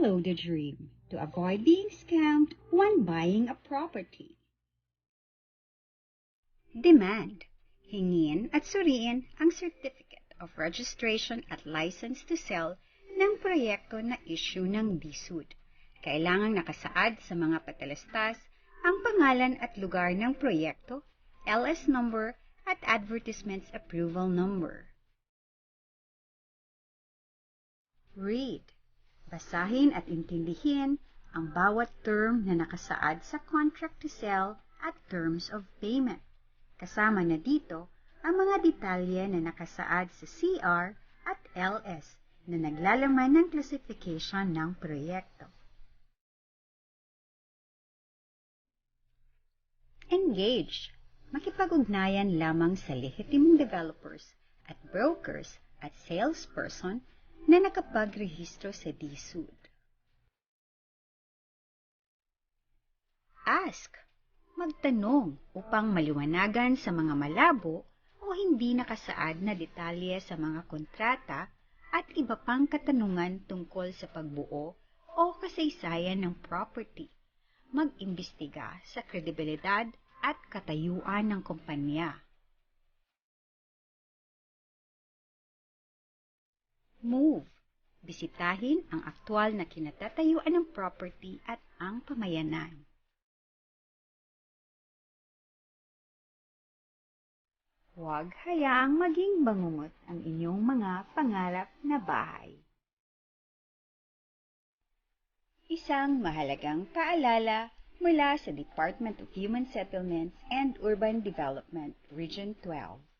follow the dream to avoid being scammed when buying a property. Demand. Hingin at suriin ang Certificate of Registration at License to Sell ng proyekto na issue ng DSUD. Kailangang nakasaad sa mga patalastas ang pangalan at lugar ng proyekto, LS number at advertisements approval number. Read. Basahin at intindihin ang bawat term na nakasaad sa contract to sell at terms of payment. Kasama na dito ang mga detalye na nakasaad sa CR at LS na naglalaman ng classification ng proyekto. Engage. Makipag-ugnayan lamang sa lehitimong developers at brokers at salesperson na nakapagrehistro sa DSUD. Ask. Magtanong upang maliwanagan sa mga malabo o hindi nakasaad na detalye sa mga kontrata at iba pang katanungan tungkol sa pagbuo o kasaysayan ng property. Mag-imbestiga sa kredibilidad at katayuan ng kumpanya. Move. Bisitahin ang aktwal na kinatatayuan ng property at ang pamayanan. Huwag hayaang maging bangungot ang inyong mga pangarap na bahay. Isang mahalagang paalala mula sa Department of Human Settlements and Urban Development, Region 12.